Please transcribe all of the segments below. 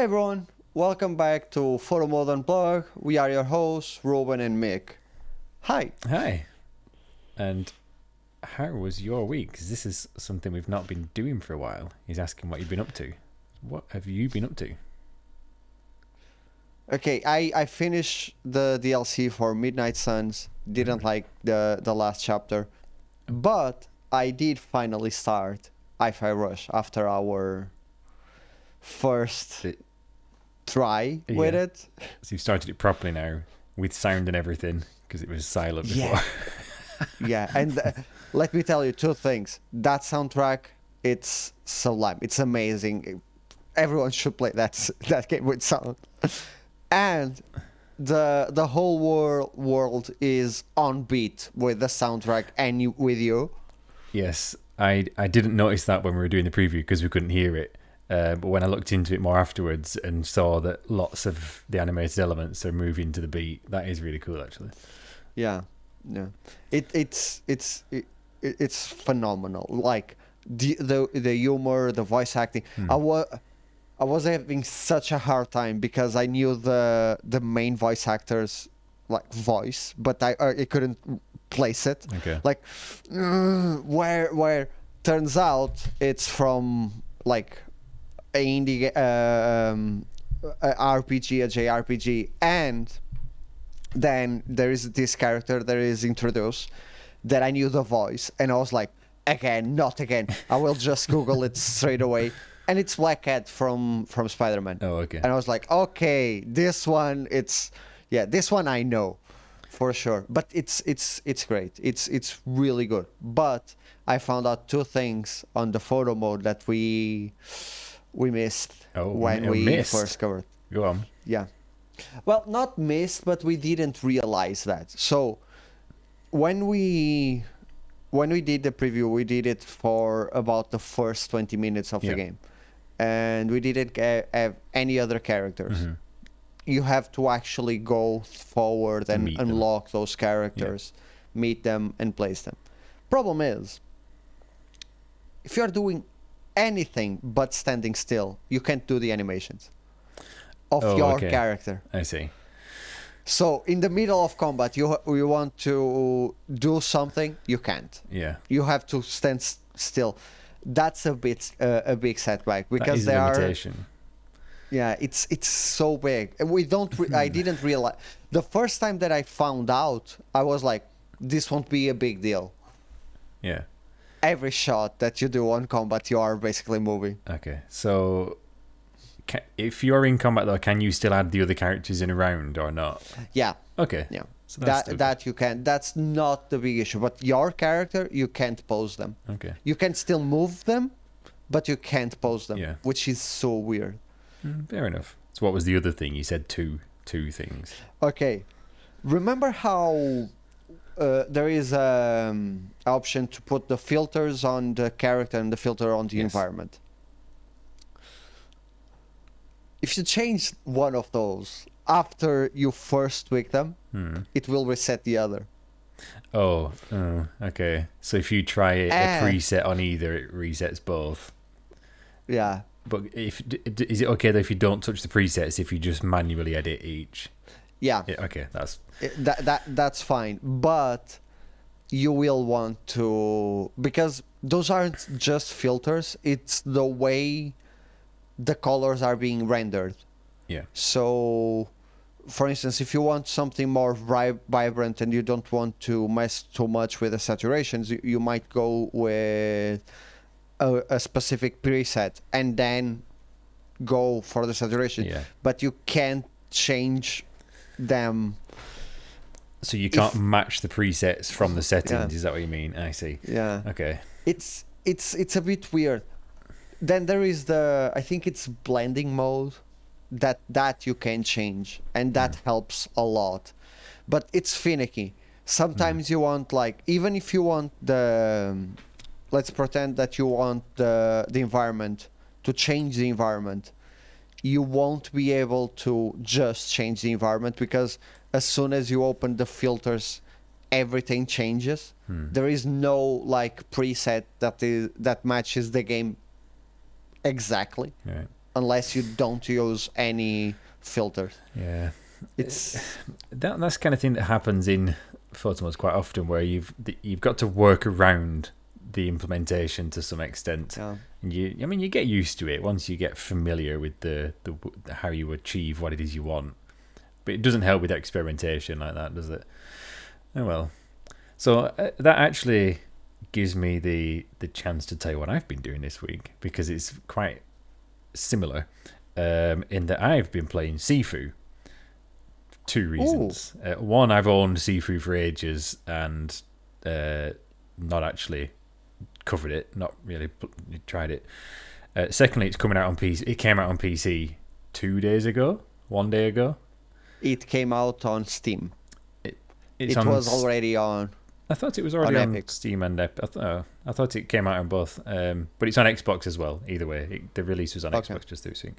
Hi everyone, welcome back to Photomode Unplugged. We are your hosts, Ruben and Mick. Hi. Hi. And how was your week? Because this is something we've not been doing for a while. He's asking what you've been up to. What have you been up to? Okay, I finished the DLC for Midnight Suns. Didn't like the last chapter, but I did finally start HiFi Rush after our first try with it. So you've started it properly now, with sound and everything, because it was silent before. Yeah, and let me tell you two things. That soundtrack, it's sublime. It's amazing. Everyone should play that game with sound. And the whole world is on beat with the soundtrack and with you. Yes, I didn't notice that when we were doing the preview because we couldn't hear it. But when I looked into it more afterwards and saw that lots of the animated elements are moving to the beat, that is really cool, actually. Yeah. It's phenomenal. Like the humor, the voice acting. I was having such a hard time because I knew the main voice actor's like voice, but I couldn't place it. Okay. Like where turns out it's from like a indie a RPG, a JRPG, and then there is this character that is introduced that I knew the voice, and I was like, again, not again. I will just Google it straight away. And it's Black Cat from Spider-Man. Oh, okay. And I was like, okay, this one, this one I know for sure. But it's great. It's really good. But I found out two things on the photo mode that we missed when we first covered. Go on. Yeah. Well, not missed, but we didn't realize that. So when we did the preview, we did it for about the first 20 minutes of the game. And we didn't have any other characters. Mm-hmm. You have to actually go forward and unlock those characters, meet them, and place them. Problem is, if you're doing anything but standing still, you can't do the animations of your character. I see. So in the middle of combat, you want to do something, you can't. Yeah. You have to stand still. That's a big setback because that is a limitation. Yeah, it's so big. We don't. I didn't realize the first time that I found out. I was like, this won't be a big deal. Yeah. Every shot that you do on combat, you are basically moving. Okay, so if you're in combat though, can you still add the other characters in a round or not? Yeah. Okay. Yeah. So that you can. That's not the big issue. But your character, you can't pose them. Okay. You can still move them, but you can't pose them. Yeah. Which is so weird. Fair enough. So what was the other thing? You said two things. Okay. Remember how there is an option to put the filters on the character and the filter on the environment. If you change one of those after you first tweak them, it will reset the other. Oh, okay. So if you try a preset on either, it resets both. Yeah. But is it okay though if you don't touch the presets if you just manually edit each? Yeah. Okay, that's fine. But you will want to, because those aren't just filters. It's the way the colors are being rendered. Yeah. So, for instance, if you want something more vibrant and you don't want to mess too much with the saturations, you might go with a specific preset and then go for the saturation. Yeah. But you can't change them. So you can't match the presets from the settings. Is that what you mean? I see. Yeah. Okay. It's a bit weird. Then there is I think it's blending mode that you can change, and that helps a lot. But it's finicky. Sometimes you want, like, even if you want let's pretend that you want the environment to change the environment, you won't be able to just change the environment because as soon as you open the filters, everything changes. There is no like preset that matches the game exactly. Right. unless you don't use any filters. Yeah. It's That's the kind of thing that happens in Photomodes quite often, where you've got to work around the implementation to some extent. yeah. And you get used to it once you get familiar with the how you achieve what it is you want. But it doesn't help with experimentation like that, does it? Oh well. So that actually gives me the chance to tell you what I've been doing this week, because it's quite similar in that I've been playing Sifu. Two reasons. One, I've owned Sifu for ages and not actually covered it, not really tried it. Secondly, it's coming out on PC. It came out on PC 1 day ago. It came out on Steam. It was already on. I thought it was already on Epic. Steam and Epic. I thought it came out on both, but it's on Xbox as well. Either way, the release was on Xbox just this week.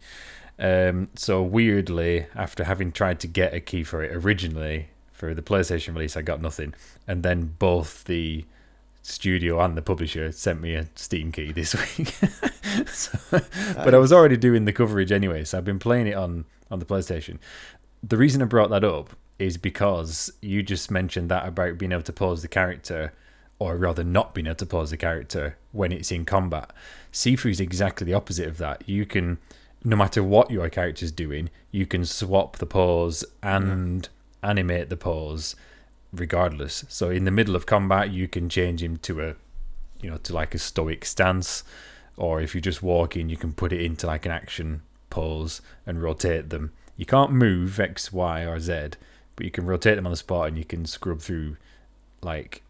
So weirdly, after having tried to get a key for it originally for the PlayStation release, I got nothing, and then both the studio and the publisher sent me a Steam key this week. But I was already doing the coverage anyway, so I've been playing it on the PlayStation. The reason I brought that up is because you just mentioned that about being able to pause the character, or rather not being able to pause the character when it's in combat. Sifu is exactly the opposite of that. You can, no matter what your character's doing, you can swap the pose and animate the pose regardless. So in the middle of combat, you can change him to to like a stoic stance, or if you're just walking, you can put it into like an action pose and rotate them. You can't move X, Y, or Z, but you can rotate them on the spot, and you can scrub through like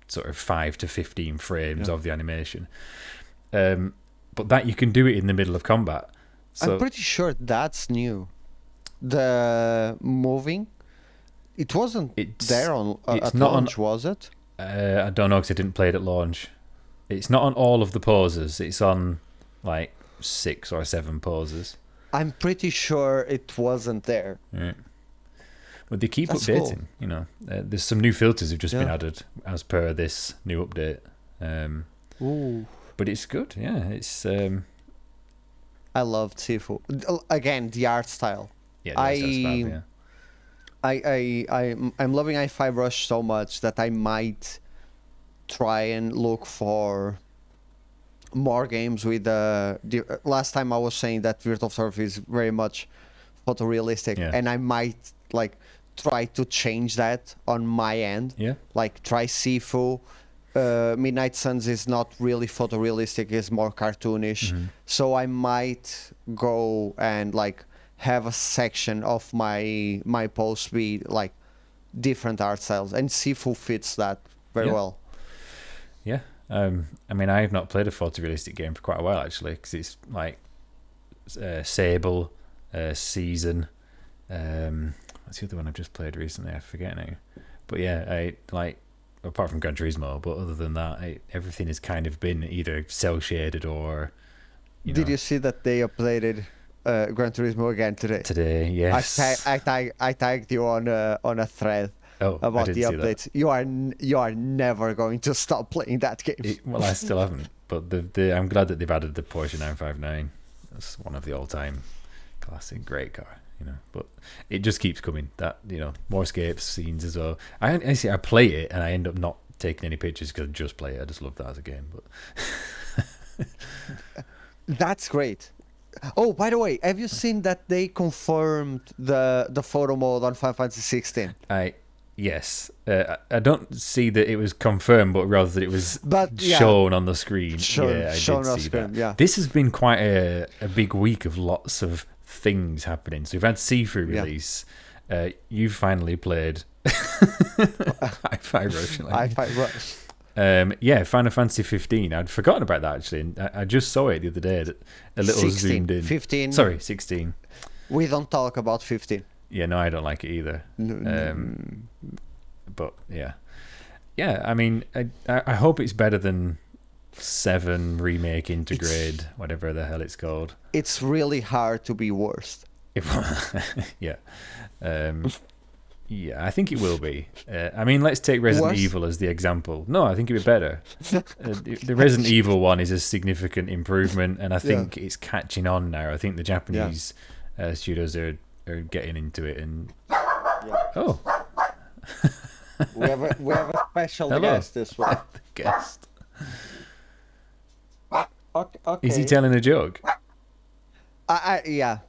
sort of 5 to 15 frames of the animation. But that you can do it in the middle of combat. So, I'm pretty sure that's new. The moving, it wasn't there at launch, was it? I don't know, because I didn't play it at launch. It's not on all of the poses. It's on like 6 or 7 poses. I'm pretty sure it wasn't there. Right. Well, they keep That's updating. cool. There's some new filters have just been added as per this new update. Ooh. But it's good. Yeah, it's. I loved Sifu. Again, the art style. Yeah, the art style's fab, I'm loving HiFi Rush so much that I might try and look for more games with the last time I was saying that Virtual Surf is very much photorealistic, and I might like try to change that on my end. Yeah. Like try Sifu. Midnight Suns is not really photorealistic, it's more cartoonish. So I might go and like have a section of my post be like different art styles, and Sifu fits that very well. Yeah. I mean, I have not played a photorealistic game for quite a while actually, because it's like Sable, Season. What's the other one I've just played recently? I forget now. But yeah, I like, apart from Gran Turismo, but other than that, everything has kind of been either cell shaded or. Did you see that they updated Gran Turismo again today? Today, yes. I tagged you on a thread about the updates. You are never going to stop playing that game. Well, I still haven't, but I'm glad that they've added the Porsche 959. That's one of the all-time classic, great car. But it just keeps coming. That more escapes scenes as well. I play it and I end up not taking any pictures because I just play it. I just love that as a game. But that's great. Oh, by the way, have you seen that they confirmed the photo mode on Final Fantasy 16? Yes. I don't see that it was confirmed, but rather that it was shown on the screen. Shown I on did see screen. that. Yeah. This has been quite a big week of lots of things happening. So we've had Sifu release. You've finally played HiFi Rush. HiFi Rush. Final Fantasy 15. I'd forgotten about that actually. And I just saw it the other day. A little 16, zoomed in. 15. Sorry, 16. We don't talk about 15. Yeah, no, I don't like it either. But yeah. I mean, I hope it's better than 7 remake Intergrade, whatever the hell it's called. It's really hard to be worst. Yeah. Yeah, I think it will be. I mean, let's take Resident Worse? Evil as the example. No, I think it'll be better. The Resident Evil one is a significant improvement, and I think it's catching on now. I think the Japanese studios are getting into it. And oh, we have a special hello. guest this week. Guest. Okay. Is he telling a joke? Yeah.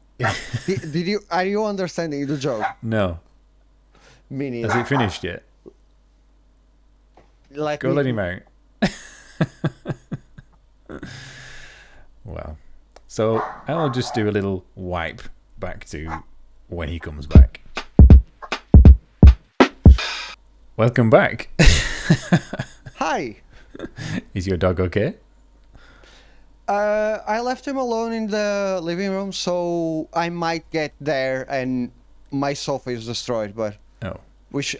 Did you? Are you understanding the joke? No. Me neither. Has it finished yet? Go let him out. Wow. So I'll just do a little wipe back to when he comes back. Welcome back. Hi. Is your dog okay? I left him alone in the living room, so I might get there and my sofa is destroyed, but Oh.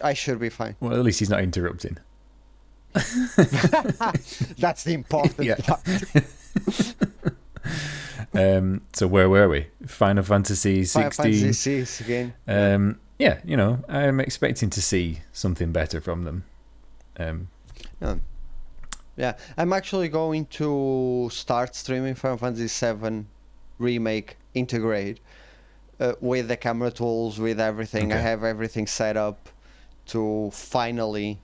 I should be fine. Well, at least he's not interrupting. That's the important part. So where were we? Final Fantasy 16. Final Fantasy 6 again. Yeah, you know, I'm expecting to see something better from them. Yeah, I'm actually going to start streaming Final Fantasy 7 Remake Integrate with the camera tools, with everything. Okay. I have everything set up to finally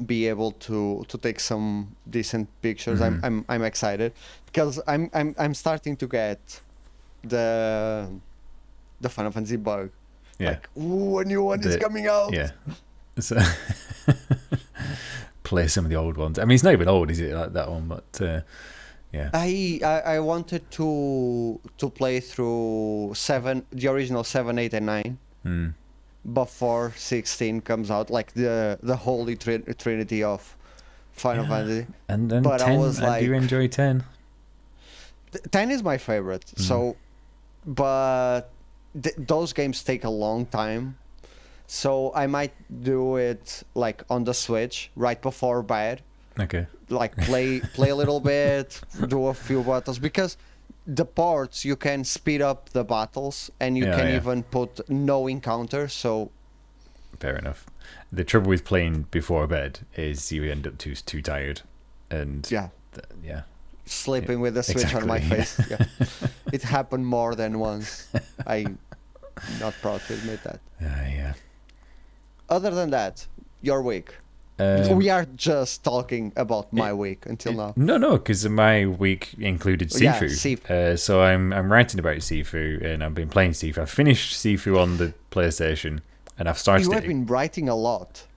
be able to take some decent pictures. Mm-hmm. I'm excited because I'm starting to get the Final Fantasy bug. Yeah. Like, ooh, a new one is coming out. Yeah. So play some of the old ones. I mean, it's not even old, is it? Like that one, but yeah. I wanted to play through the original 7, 8, and 9 before 16 comes out, like the holy trinity of Final Fantasy. And then But 10, I was like, do you enjoy 10? 10 is my favorite. So, but those games take a long time. So I might do it like on the Switch right before bed. Okay. Like play a little bit, do a few battles, because the ports you can speed up the battles and you can even put no encounters. So fair enough. The trouble with playing before bed is you end up too tired, and sleeping with the Switch on my face. Yeah. It happened more than once. I'm not proud to admit that. Yeah. Other than that, your week. We are just talking about my week until now. No, because my week included Sifu. Yeah, Sifu. So I'm writing about Sifu, and I've been playing Sifu. I finished Sifu on the PlayStation, and I've started. You have been writing a lot.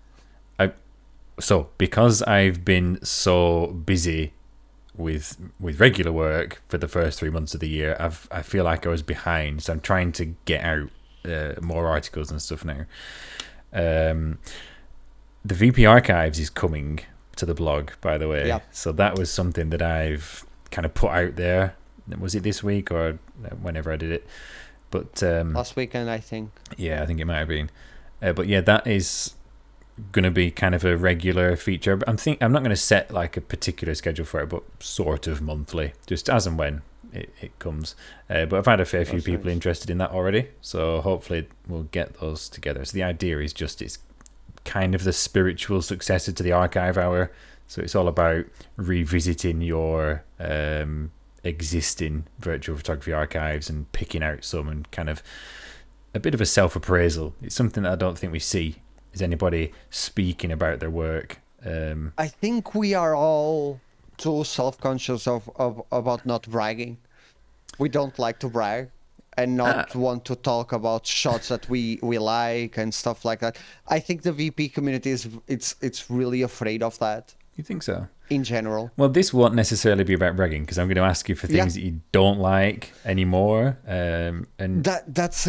So because I've been so busy with regular work for the first 3 months of the year, I feel like I was behind. So I'm trying to get out more articles and stuff now. The VP Archives is coming to the blog, by the way. Yep. So that was something that I've kind of put out there. Was it this week or whenever I did it? But Last weekend, I think. Yeah, I think it might have been. But yeah, that is going to be kind of a regular feature. I'm not going to set like a particular schedule for it, but sort of monthly, just as and when it comes. But I've had a fair few people interested in that already, so hopefully we'll get those together. So the idea is just it's kind of the spiritual successor to the Archive Hour. So it's all about revisiting your existing virtual photography archives and picking out some, and kind of a bit of a self-appraisal. It's something that I don't think we see. Is anybody speaking about their work? I think we are all too self-conscious about not bragging. We don't like to brag and not want to talk about shots that we like and stuff like that. I think the VP community it's really afraid of that. You think so? In general. Well, this won't necessarily be about bragging, because I'm going to ask you for things that you don't like anymore. And that's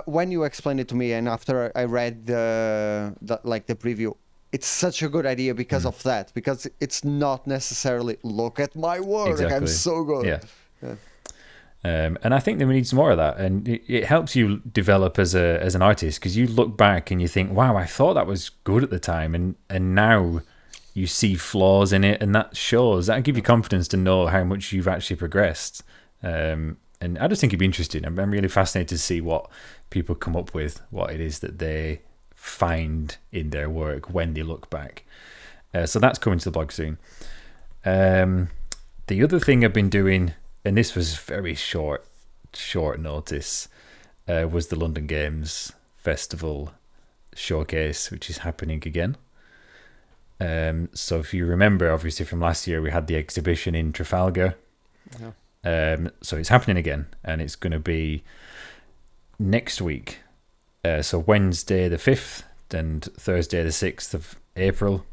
when you explained it to me, and after I read the preview, it's such a good idea because of that. Because it's not necessarily look at my work. Exactly. I'm so good. Yeah. And I think that we need some more of that, and it helps you develop as an artist, because you look back and you think, wow, I thought that was good at the time, and now you see flaws in it, and that shows. That'll give you confidence to know how much you've actually progressed. And I just think it'd be interesting. I'm really fascinated to see what people come up with what it is that they find in their work when they look back. So that's coming to the blog soon. The other thing I've been doing, and this was very short notice, was the London Games Festival showcase, which is happening again. So if you remember, obviously from last year, we had the exhibition in Trafalgar. Yeah. So it's happening again, and it's going to be next week. So Wednesday the 5th and Thursday the 6th of April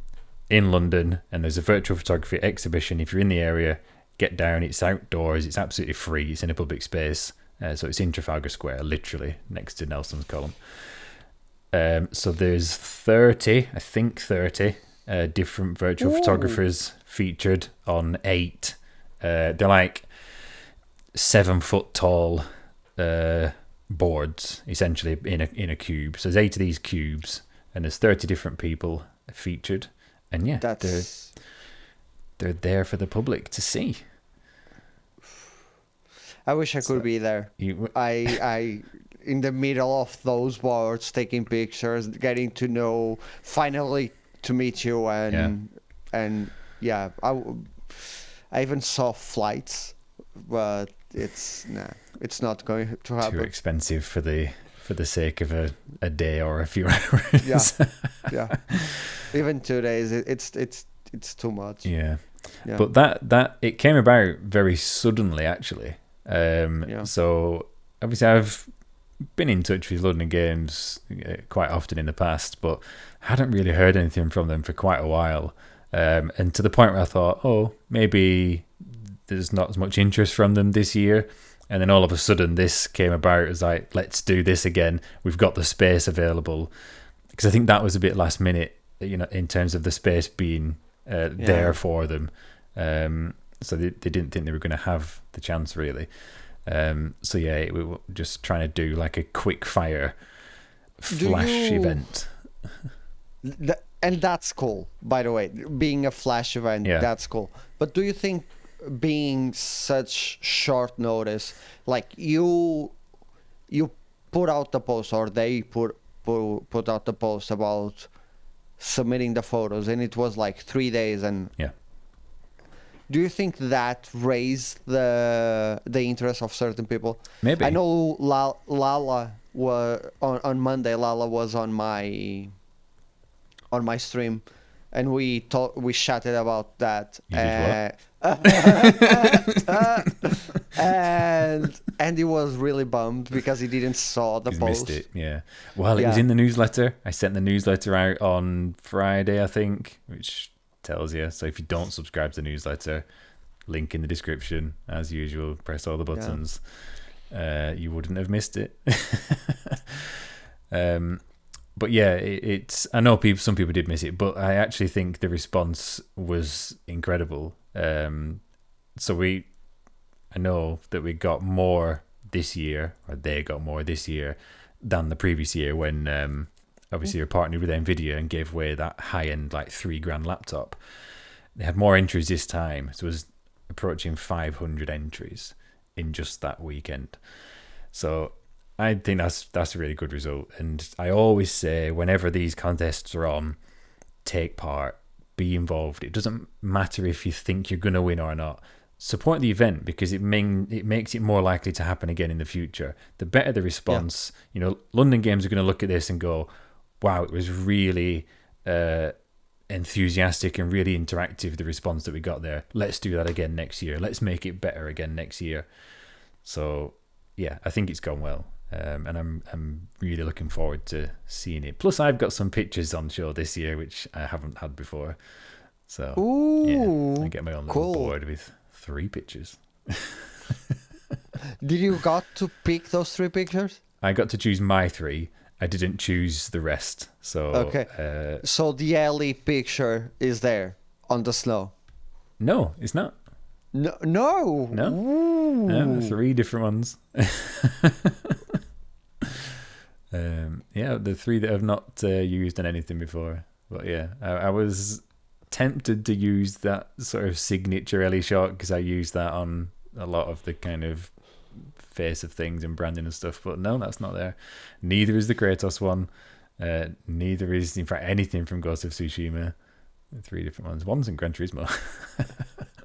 in London, and there's a virtual photography exhibition. If you're in the area, get down. It's outdoors. It's absolutely free. It's in a public space. So it's in Trafalgar Square, literally next to Nelson's Column. So there's 30 different virtual photographers featured on 8. They're like 7 foot tall boards, essentially in a cube. So there's 8 of these cubes, and there's 30 different people featured. And yeah, they're there for the public to see. I wish I could be there. I in the middle of those boards, taking pictures, getting to know, finally to meet you, and yeah, I even saw flights, but it's not going to happen. Too expensive for the sake of a day or a few hours. Yeah. Even 2 days, it's too much. Yeah. But that it came about very suddenly, actually. So obviously I've been in touch with London Games quite often in the past, but hadn't really heard anything from them for quite a while. And to the point where I thought, maybe there's not as much interest from them this year. And then all of a sudden this came about as like, let's do this again. We've got the space available. Because I think that was a bit last minute, in terms of the space being there for them. So they didn't think they were going to have the chance, really. So yeah, we were just trying to do like a quick fire flash event. And that's cool, by the way. Being a flash event, that's cool. But do you think being such short notice, like you put out the post, or they put out the post about submitting the photos, and it was like 3 days, and do you think that raised the interest of certain people? Maybe. I know Lala was on Monday. Lala was on my stream, and we chatted about that. You did what? And he was really bummed because he didn't saw the post. Missed it. Yeah. Well, it was in the newsletter. I sent the newsletter out on Friday, I think, which tells you. So if you don't subscribe to the newsletter, link in the description as usual. Press all the buttons. You wouldn't have missed it. But yeah, it's. I know some people did miss it, but I actually think the response was incredible. So I know that we got more this year, or they got more this year than the previous year when obviously you're partnered with NVIDIA and gave away that high-end like $3,000 laptop. They had more entries this time, so it was approaching 500 entries in just that weekend. So I think that's a really good result. And I always say, whenever these contests are on, take part, be involved. It doesn't matter if you think you're going to win or not. Support the event, because it makes it more likely to happen again in the future. The better the response, London Games are going to look at this and go, wow, it was really enthusiastic and really interactive, the response that we got there. Let's do that again next year. Let's make it better again next year. So yeah, I think it's gone well. And I'm really looking forward to seeing it. Plus, I've got some pictures on show this year which I haven't had before. So I get my own little board with 3 pictures. Did you got to pick those 3 pictures? I got to choose my 3. I didn't choose the rest. So okay. So the Ellie picture is there on the snow? No, it's not. No. 3 different ones. The 3 that I've not used on anything before. But yeah, I was tempted to use that sort of signature Ellie shot, because I use that on a lot of the kind of face of things and branding and stuff. But no, that's not there. Neither is the Kratos one. Neither is, in fact, anything from Ghost of Tsushima. 3 different ones. One's in Gran Turismo.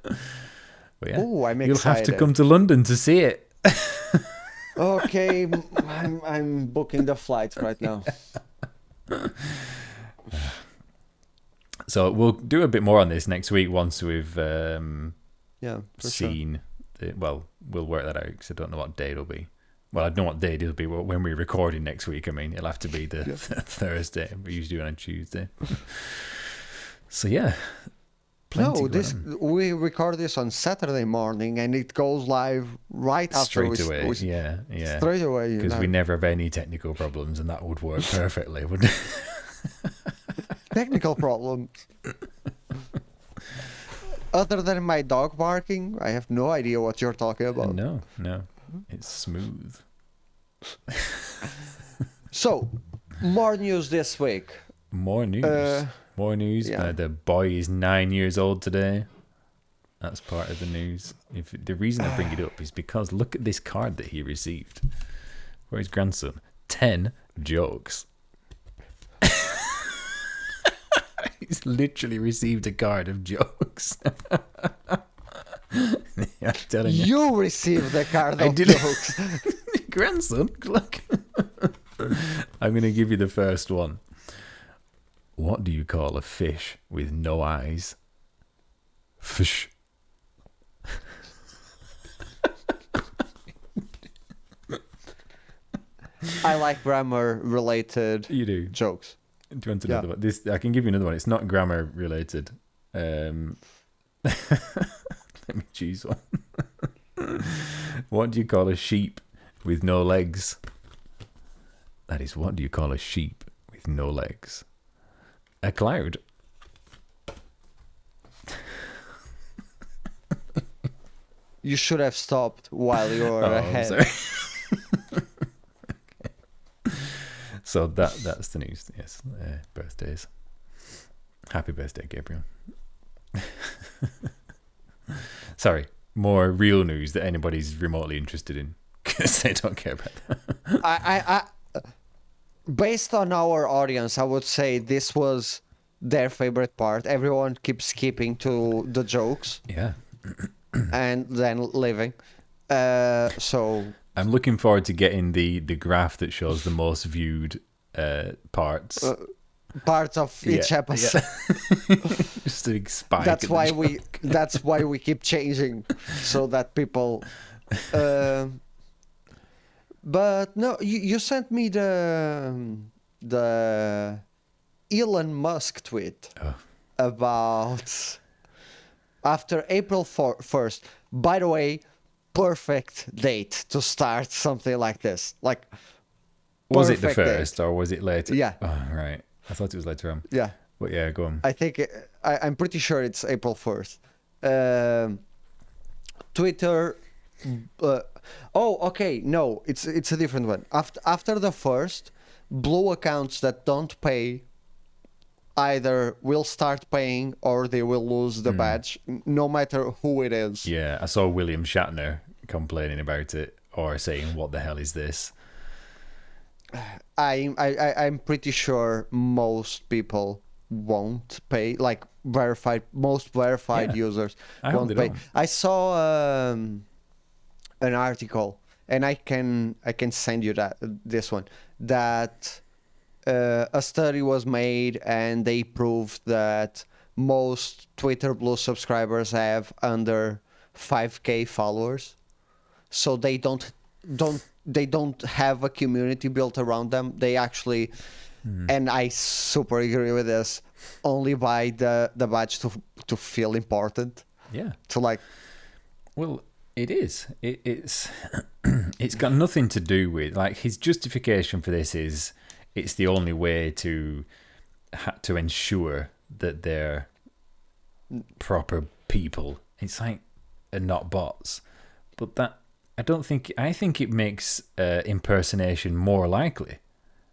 But yeah, Oh, I'm you'll excited. have to come to London to see it. Okay, I'm booking the flights right now. So we'll do a bit more on this next week once we've Yeah, for seen. Well, we'll work that out because I don't know what day it'll be. Well, I don't know what day it'll be when we're recording next week. I mean, it'll have to be the Thursday. We usually do it on Tuesday. So yeah. No, we record this on Saturday morning and it goes live right after straight away. Yeah. Straight away. Because we never have any technical problems, and that would work perfectly, wouldn't it? Technical problems. Other than my dog barking, I have no idea what you're talking about. No, it's smooth. So, more news this week. More news. More news. Yeah. The boy is 9 years old today. That's part of the news. The reason I bring it up is because look at this card that he received for his grandson. 10 jokes. He's literally received a card of jokes. I'm telling you. You received the card of jokes. Grandson, look. I'm going to give you the first one. What do you call a fish with no eyes? Fish. I like grammar-related You do. jokes. Do you want another one? I can give you another one. It's not grammar related. Let me choose one. What do you call a sheep with no legs? That is, what do you call a sheep with no legs? A cloud. You should have stopped while you were ahead. Sorry. So that's the news. Yes, birthdays. Happy birthday, Gabriel. Sorry, more real news that anybody's remotely interested in, because they don't care about that. I based on our audience, I would say this was their favorite part. Everyone keeps skipping to the jokes. Yeah. And then leaving. So I'm looking forward to getting the graph that shows the most viewed parts. Parts of each episode. Yeah. Just a big spike. That's why we keep changing, so that people. But no, you sent me the Elon Musk tweet about after April 1st. By the way, perfect date to start something like this. Like, was it the perfect first or was it later? Yeah. Oh, right. I thought it was later on. Yeah. But yeah, go on. I think I'm pretty sure it's April 1st. Twitter. Okay. No, it's a different one. After the first, blue accounts that don't pay either will start paying or they will lose the badge, no matter who it is. Yeah, I saw William Shatner complaining about it or saying, "What the hell is this?" I'm pretty sure most people won't pay. Like most verified users won't pay. I saw an article, and I can send you this one that a study was made, and they proved that most Twitter Blue subscribers have under 5K followers, so they don't have a community built around them. They actually, and I super agree with this, only buy the badge to feel important. Yeah. To like. Well, it is. It's it's got nothing to do with, like, his justification for this is it's the only way to ensure that they're proper people. It's like, and not bots. But that, I think it makes impersonation more likely.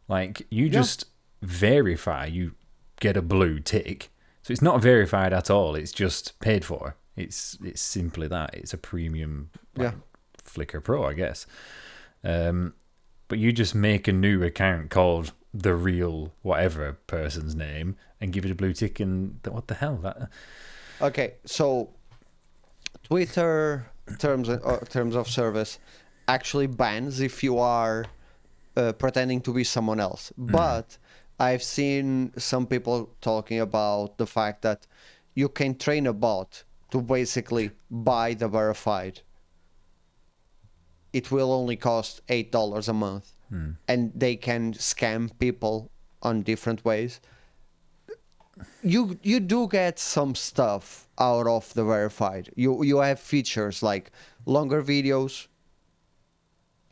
Like, you just verify, you get a blue tick. So it's not verified at all. It's just paid for. It's simply that. It's a premium Flickr Pro, I guess. But you just make a new account called the real whatever person's name and give it a blue tick, and what the hell? That... Okay, so Twitter terms of service actually bans if you are pretending to be someone else. But I've seen some people talking about the fact that you can train a bot to basically buy the verified. It will only cost $8 a month, and they can scam people on different ways. You do get some stuff out of the verified. You have features like longer videos,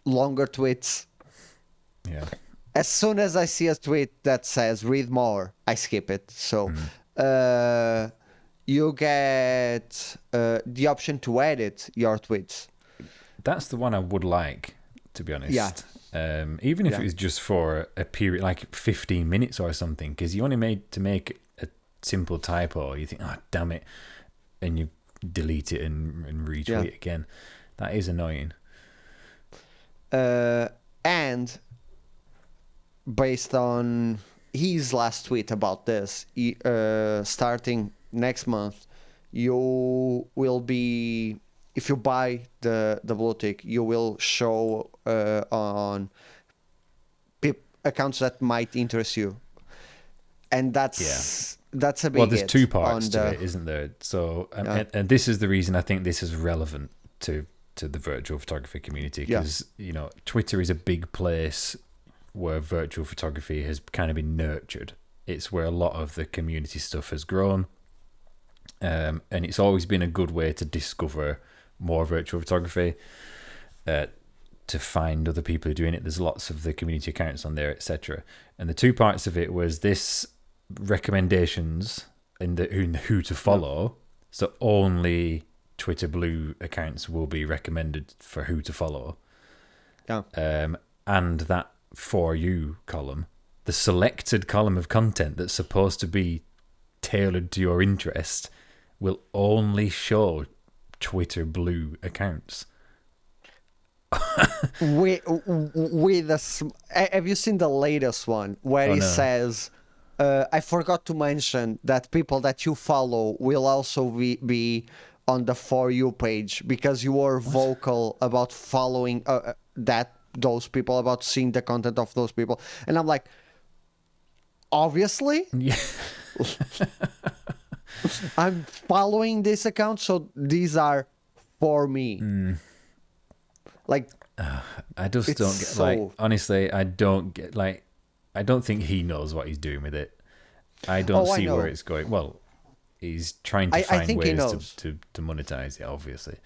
longer tweets. Yeah. As soon as I see a tweet that says read more, I skip it. So you get the option to edit your tweets. That's the one I would like, to be honest. Yeah. Even if it was just for a period, like 15 minutes or something, because you only made to make a simple typo, you think, oh, damn it, and you delete it and retweet again. That is annoying. And based on his last tweet about this, starting next month, you will be, if you buy the blue tick, you will show on accounts that might interest you, and that's a big. Well, there's two parts to it, isn't there? So, and this is the reason I think this is relevant to the virtual photography community, because Twitter is a big place where virtual photography has kind of been nurtured. It's where a lot of the community stuff has grown, and it's always been a good way to discover more virtual photography, to find other people who are doing it. There's lots of the community accounts on there, etc. And the two parts of it was this recommendations in who to follow. So only Twitter Blue accounts will be recommended for who to follow. Yeah. And that For You column, the selected column of content that's supposed to be tailored to your interest, will only show Twitter Blue accounts. Have you seen the latest one where it says, I forgot to mention that people that you follow will also be on the For You page because you were vocal about following those people, about seeing the content of those people. And I'm like, obviously? Yeah. I'm following this account, so these are for me. Like, I just don't get, like, honestly, I don't get, like, I don't think he knows what he's doing with it. I don't see where it's going. Well, he's trying to find ways to monetize it, obviously.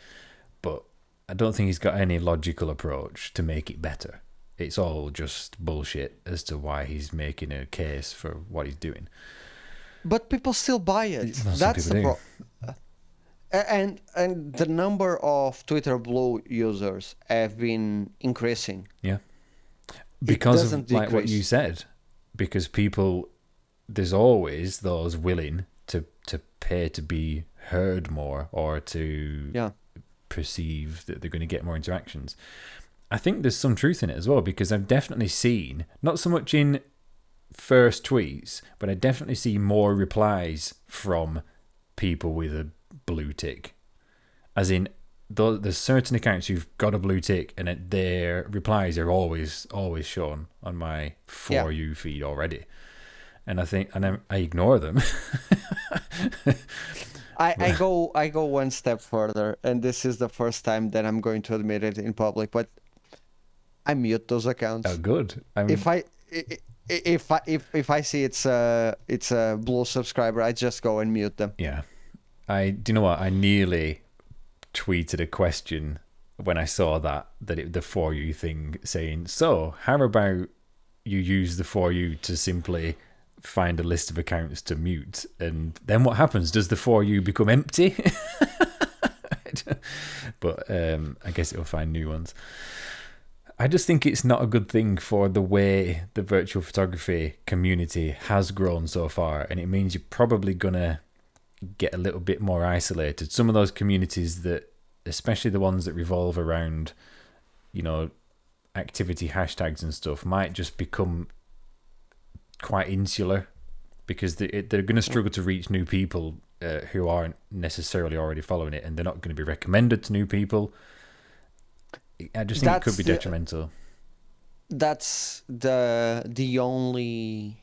But I don't think he's got any logical approach to make it better. It's all just bullshit as to why he's making a case for what he's doing. But people still buy it. That's the problem. And the number of Twitter Blue users have been increasing. Yeah. Because of like what you said. Because people, there's always those willing to pay to be heard more, or to perceive that they're going to get more interactions. I think there's some truth in it as well, because I've definitely seen, not so much in first tweets, but I definitely see more replies from people with a blue tick. As in, there's certain accounts who've got a blue tick and their replies are always shown on my For You feed already. And I think, and I ignore them. I go one step further, and this is the first time that I'm going to admit it in public, but I mute those accounts. Oh, good. If I see it's a blue subscriber, I just go and mute them. Yeah. Do you know what? I nearly tweeted a question when I saw the For You thing, saying, so how about you use the For You to simply find a list of accounts to mute, and then what happens? Does the For You become empty? But I guess it'll find new ones. I just think it's not a good thing for the way the virtual photography community has grown so far, and it means you're probably gonna get a little bit more isolated. Some of those communities that especially the ones that revolve around, activity hashtags and stuff, might just become quite insular because they're going to struggle to reach new people who aren't necessarily already following it, and they're not going to be recommended to new people. I just think it could be detrimental. That's the only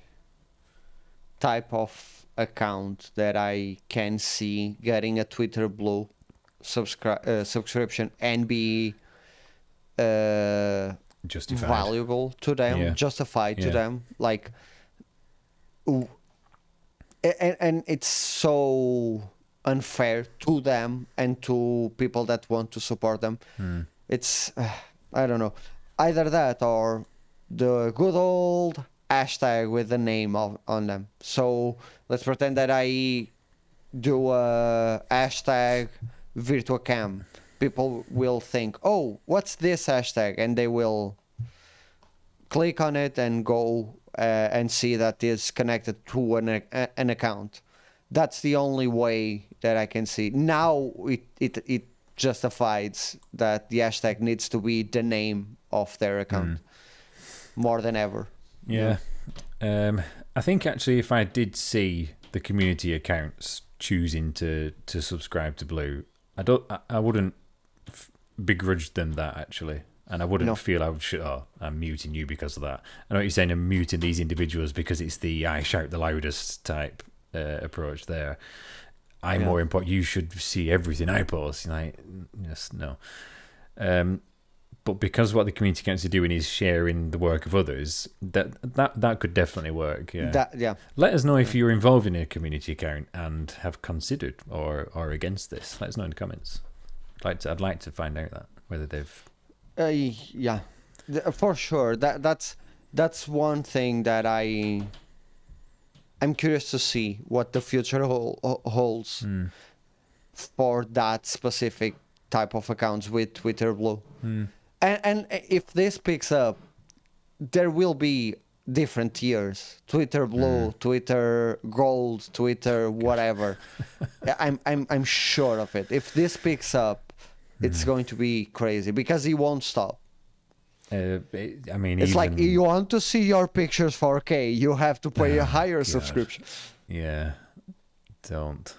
type of account that I can see getting a Twitter Blue subscription and be Justified. valuable to them, justified to them. Like, and it's so unfair to them and to people that want to support them. It's I don't know, either that or the good old hashtag with the name on them. So let's pretend that I do a hashtag virtuacam. People will think, oh, what's this hashtag? And they will click on it and go and see that it's connected to an account. That's the only way that I can see. Now it justifies that the hashtag needs to be the name of their account more than ever. Yeah. I think actually if I did see the community accounts choosing to subscribe to Blue, I wouldn't begrudge them that actually. And I wouldn't feel I'm muting you because of that. I know what you're saying, I'm muting these individuals because it's the I shout the loudest type approach there. I'm more important. You should see everything I post. Yes, no. But because what the community accounts are doing is sharing the work of others, that could definitely work. Yeah. Let us know if you're involved in a community account and have considered or are against this. Let us know in the comments. I'd like to find out that whether they've. For sure. That's one thing that I'm curious to see what the future holds for that specific type of accounts with Twitter Blue. And if this picks up, there will be different tiers: Twitter Blue, Twitter Gold, Twitter whatever. I'm sure of it. If this picks up, it's going to be crazy because it won't stop. It's like you want to see your pictures 4K, you have to pay a higher subscription. Yeah, don't.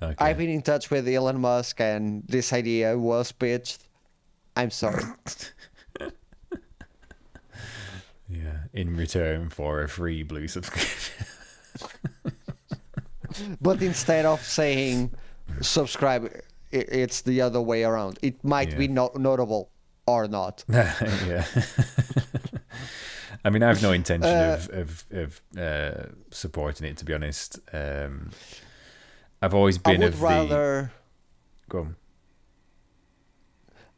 Okay. I've been in touch with Elon Musk, and this idea was pitched. I'm sorry. Yeah, in return for a free Blue subscription. But instead of saying subscribe, it's the other way around. It might be notable or not. Yeah. I mean, I have no intention of supporting it, to be honest. I've always been Go on.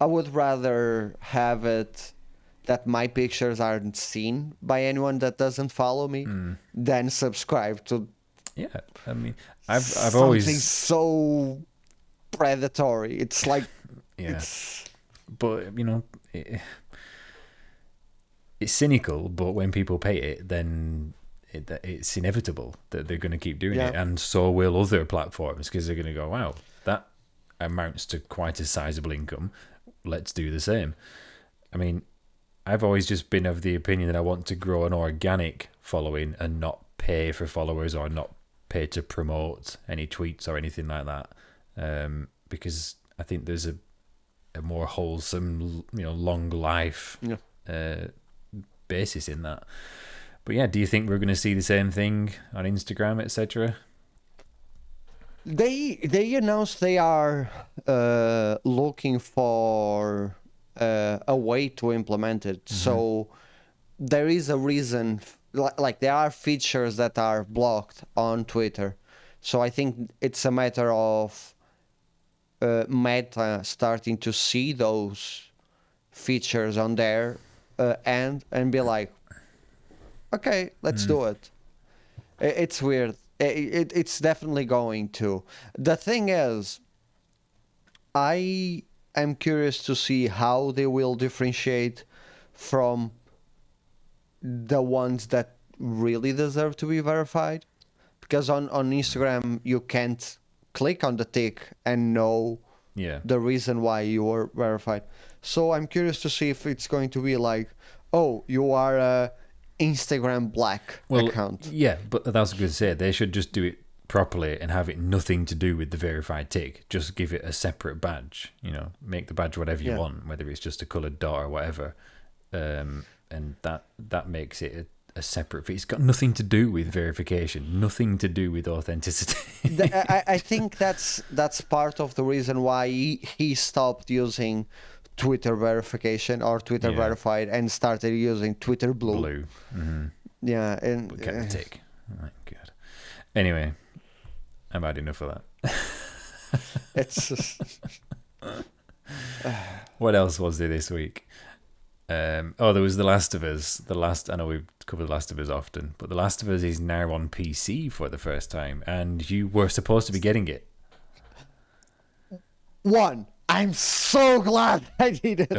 I would rather have it that my pictures aren't seen by anyone that doesn't follow me than subscribe to. Yeah, I mean, I've always something so predatory. It's like but it's cynical. But when people pay it, then it's inevitable that they're going to keep doing it, and so will other platforms because they're going to go, wow, that amounts to quite a sizable income. Let's do the same. I mean, I've always just been of the opinion that I want to grow an organic following and not pay for followers or not pay to promote any tweets or anything like that, because I think there's a more wholesome, long life basis in that. But yeah, do you think we're going to see the same thing on Instagram, etc.? They announced they are looking for a way to implement it. So there is a reason, like there are features that are blocked on Twitter. So I think it's a matter of Meta starting to see those features on there and be like, okay, let's do it. It's weird. It's definitely going to. The thing is, I am curious to see how they will differentiate from the ones that really deserve to be verified. Because on Instagram, you can't click on the tick and know Yeah. the reason why you were verified. So I'm curious to see if it's going to be like, oh, you are a Instagram black account. Yeah, but that's what I was going to say. They should just do it properly and have it nothing to do with the verified tick. Just give it a separate badge. Make the badge whatever you want, whether it's just a coloured dot or whatever. And that makes it a separate. It's got nothing to do with verification, nothing to do with authenticity. I think that's part of the reason why he stopped using Twitter verification or Twitter verified and started using Twitter Blue. Mm-hmm. Yeah, and but kept the tick. Oh my God. Anyway, I've had enough of that. It's just... What else was there this week? There was The Last of Us. I know we've covered The Last of Us often, but The Last of Us is now on PC for the first time, and you were supposed to be getting it. I'm so glad I did it.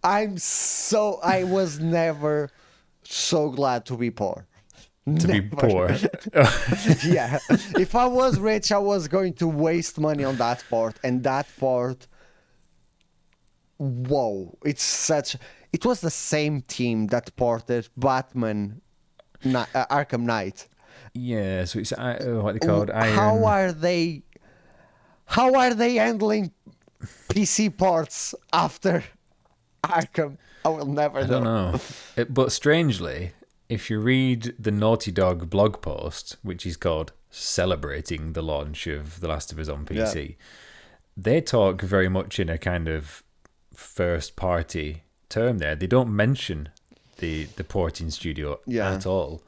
I was never so glad to be poor. Be poor. Yeah. If I was rich, I was going to waste money on that port. And that port, whoa, it was the same team that ported Batman Arkham Knight. Yeah, so it's what they called How are they handling PC ports after Arkham? I will never know. I don't know. But strangely, if you read the Naughty Dog blog post, which is called Celebrating the Launch of The Last of Us on PC, they talk very much in a kind of first-party term there. They don't mention the porting studio at all.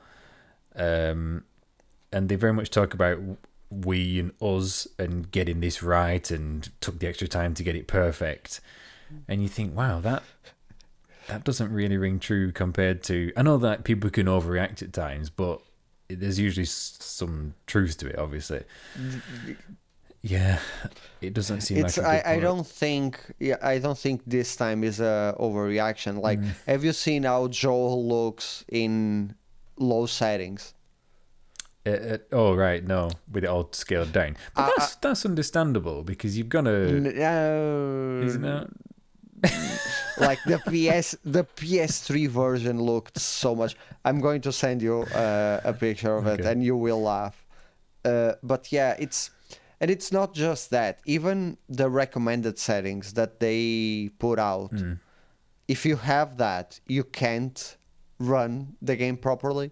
And they very much talk about we and us and getting this right and took the extra time to get it perfect. And you think, wow, that doesn't really ring true compared to... I know that people can overreact at times, but there's usually some truth to it, obviously. Yeah, it doesn't seem like a good I don't think this time is a overreaction. Like, have you seen how Joel looks in low settings? Oh right, no, with it all scaled down. But that's understandable because you've got to, isn't it? Like the PS3 version looked so much. I'm going to send you a picture of it, and you will laugh. But yeah, it's not just that. Even the recommended settings that they put out, if you have that, you can't run the game properly.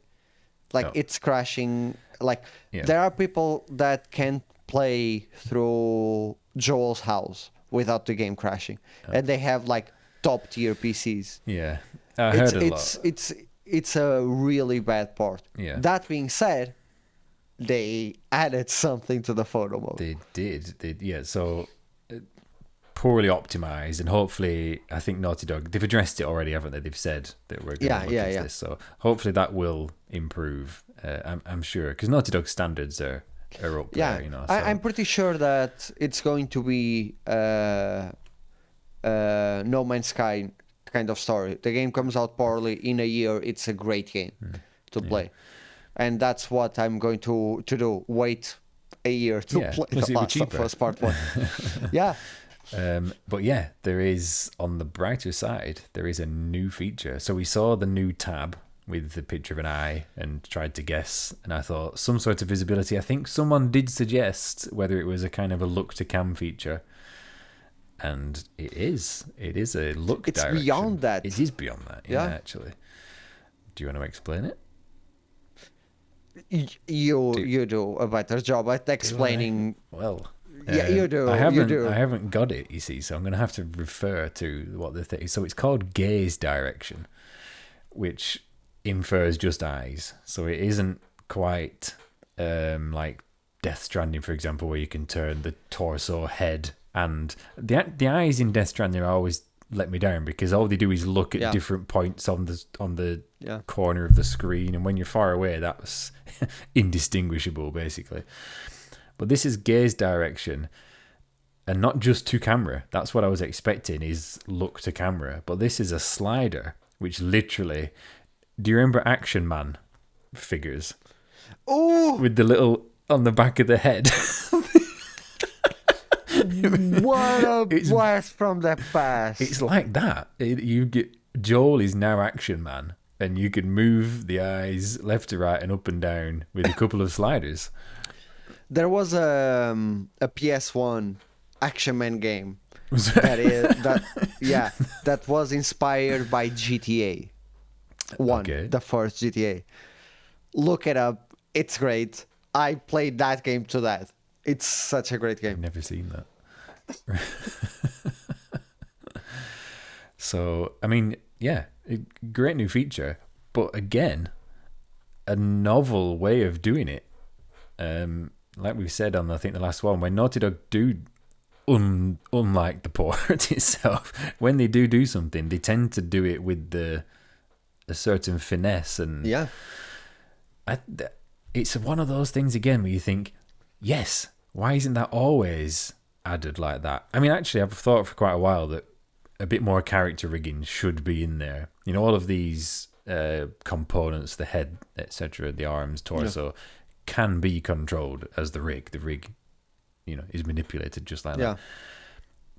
Like it's crashing. Like there are people that can't play through Joel's house without the game crashing, and they have like top tier PCs. Yeah, I heard a lot. It's a really bad port. Yeah. That being said, they added something to the photo mode. They did. Yeah. So poorly optimized, and hopefully, I think Naughty Dog, they've addressed it already, haven't they? They've said that we're going to look into this. So hopefully that will improve. I'm sure, because Naughty Dog standards are up there. So. I'm pretty sure that it's going to be No Man's Sky kind of story. The game comes out poorly in a year. It's a great game to play, and that's what I'm going to do. Wait a year to play the Last of Us Part 1. Yeah. But yeah, there is, on the brighter side, there is a new feature. So we saw the new tab with the picture of an eye and tried to guess, and I thought some sort of visibility. I think someone did suggest whether it was a kind of a look to cam feature, and it is a look direction. It's beyond that. It is beyond that, actually. Do you want to explain it? You do a better job at explaining. Well, yeah, you do. I haven't got it, you see, so I'm going to have to refer to what the thing is. So it's called gaze direction, which infers just eyes. So it isn't quite like Death Stranding, for example, where you can turn the torso, head, and the eyes in Death Stranding always let me down because all they do is look at different points on the corner of the screen, and when you're far away, that's indistinguishable, basically. But this is gaze direction, and not just to camera. That's what I was expecting, is look to camera. But this is a slider, which literally... Do you remember Action Man figures? Oh! With the little on the back of the head. What a It's- blast from the past. It's like that. Joel is now Action Man, and you can move the eyes left to right and up and down with a couple of sliders. There was a PS1 Action Man game that was inspired by GTA 1, Okay. the first GTA. Look it up. It's great. I played that game to that. It's such a great I've game. never seen that. So, I mean, yeah, great new feature, but again, a novel way of doing it. Like we said on, I think, the last one, when Naughty Dog do, unlike the port itself, when they do something, they tend to do it with a certain finesse, and Yeah. it's one of those things again where you think, yes, why isn't that always added like that? I mean, actually, I've thought for quite a while that a bit more character rigging should be in there. You know, all of these components, the head, etc., the arms, torso, can be controlled as the rig. The rig, you know, is manipulated just like that.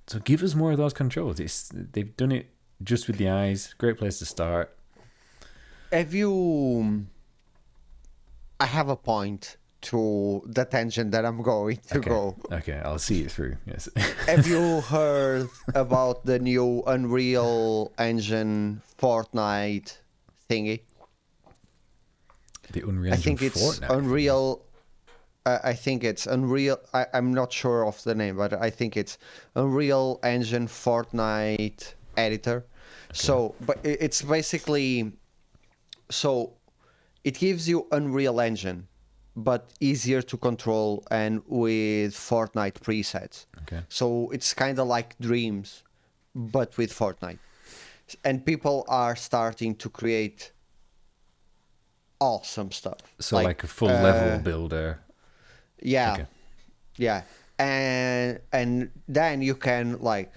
So give us more of those controls. They've done it just with the eyes. Great place to start. Have you... I have a point to the tangent that I'm going to go. Okay, I'll see it through. Yes. Have you heard about the new Unreal Engine Fortnite thingy? The Unreal I Engine think it's Fortnite. Unreal. I think it's Unreal. I'm not sure of the name, but I think it's Unreal Engine Fortnite editor. So, but it's basically, so it gives you Unreal Engine, but easier to control and with Fortnite presets. Okay. So it's kind of like Dreams, but with Fortnite. And people are starting to create awesome stuff. So like a full level builder. Yeah. Okay. Yeah. And then you can like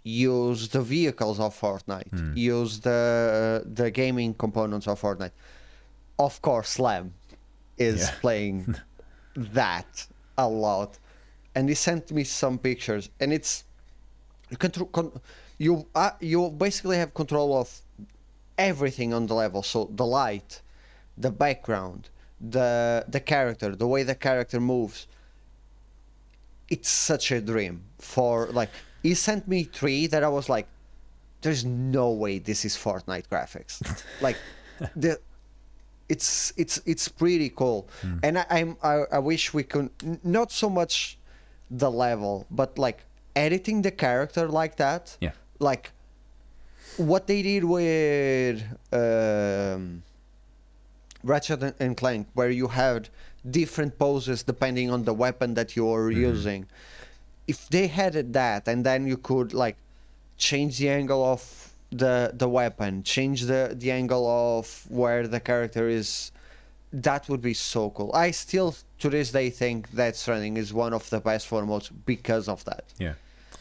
use the vehicles of Fortnite, use the gaming components of Fortnite. Of course, Slam is playing that a lot, and he sent me some pictures, and it's you basically have control of everything on the level. So the light, the background, the character, the way the character moves. It's such a dream for like. He sent me 3 that I was like, there's no way this is Fortnite graphics. Like it's pretty cool. And I wish we could, not so much the level, but like editing the character like that. Yeah. Like what they did with Ratchet and Clank, where you had different poses depending on the weapon that you're using. If they had that, and then you could like change the angle of the weapon, change the angle of where the character is, that would be so cool. I still to this day think Death Stranding is one of the best Photomodes because of that. Yeah.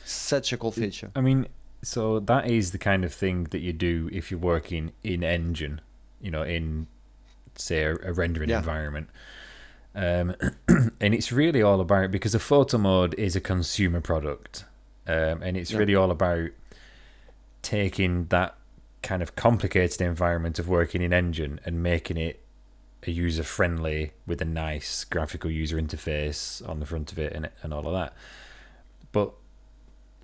Such a cool feature. I mean, so that is the kind of thing that you do if you're working in engine, you know, in say a rendering environment. And it's really all about, because a photo mode is a consumer product, and it's really all about taking that kind of complicated environment of working in engine and making it a user friendly with a nice graphical user interface on the front of it and all of that. But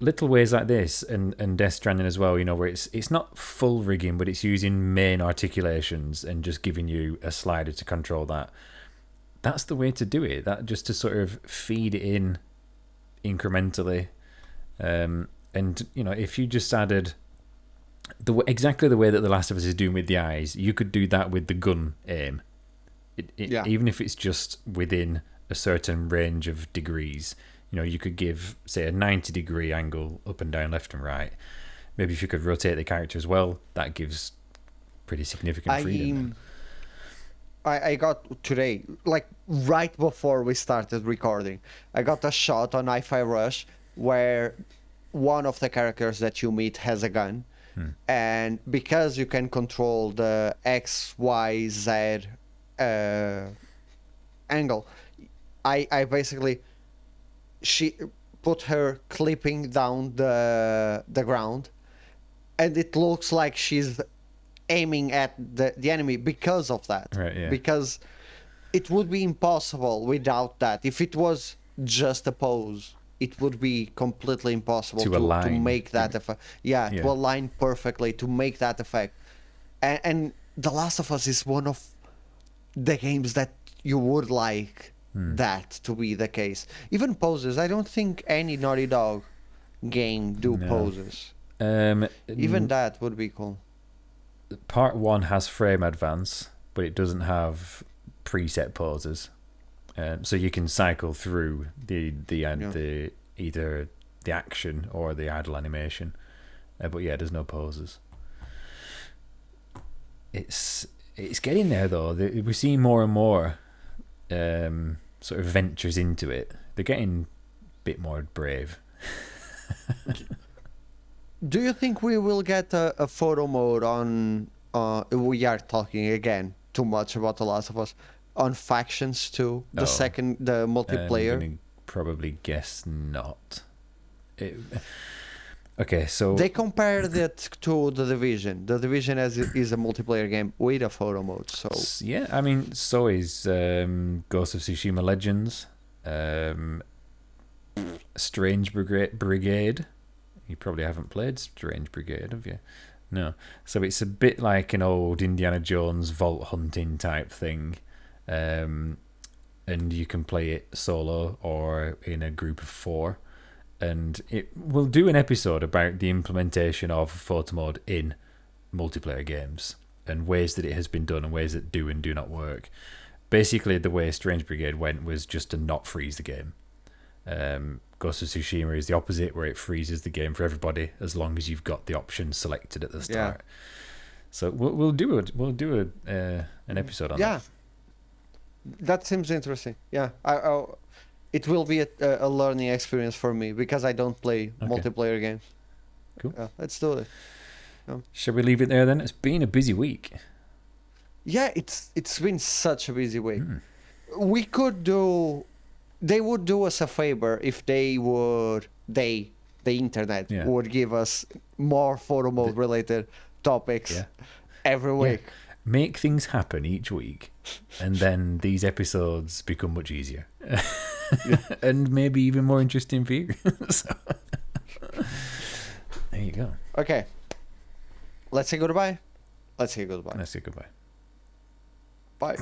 little ways like this and Death Stranding as well, you know, where it's not full rigging, but it's using main articulations and just giving you a slider to control that. That's the way to do it. That just to sort of feed it in incrementally, and you know, if you just added exactly the way that The Last of Us is doing with the eyes, you could do that with the gun aim. Even if it's just within a certain range of degrees, you know, you could give say a 90-degree angle up and down, left and right. Maybe if you could rotate the character as well, that gives pretty significant freedom. I got today, like right before we started recording, I got a shot on HiFi Rush where one of the characters that you meet has a gun, and because you can control the X, Y, Z angle, I basically she put her clipping down the ground, and it looks like she's aiming at the enemy because of that. Right, yeah. Because it would be impossible without that. If it was just a pose, it would be completely impossible To to align. make that effect. Yeah, Yeah. to align perfectly to make that effect. And The Last of Us is one of the games that you would like that to be the case. Even poses. I don't think any Naughty Dog game do No. poses. Um, Even that would be cool. Part 1 has frame advance, but it doesn't have preset poses. So you can cycle through the either the action or the idle animation. But yeah, there's no poses. It's getting there though. We're seeing more and more sort of ventures into it. They're getting a bit more brave. Do you think we will get a photo mode on? We are talking again too much about The Last of Us on factions too. The multiplayer. I'm gonna probably guess not. Okay, so They compared it to The Division. The Division is a multiplayer game with a photo mode. So yeah, I mean, so is Ghost of Tsushima Legends, Strange Brigade. You probably haven't played Strange Brigade, have you? No. So it's a bit like an old Indiana Jones vault hunting type thing. And you can play it solo or in a group of 4. And we'll do an episode about the implementation of Photomode in multiplayer games and ways that it has been done and ways that do and do not work. Basically, the way Strange Brigade went was just to not freeze the game. Ghost of Tsushima is the opposite, where it freezes the game for everybody as long as you've got the option selected at the start. Yeah. So we'll do an episode on that. Yeah, that seems interesting. Yeah, it will be a learning experience for me because I don't play multiplayer games. Cool. Let's do it. Shall we leave it there then? It's been a busy week. Yeah, it's been such a busy week. We could do. They would do us a favor if the internet would give us more photo mode related topics every week. Yeah. Make things happen each week, and then these episodes become much easier. And maybe even more interesting for you. So, there you go. Okay. Let's say goodbye. Let's say goodbye. Let's say goodbye. Bye.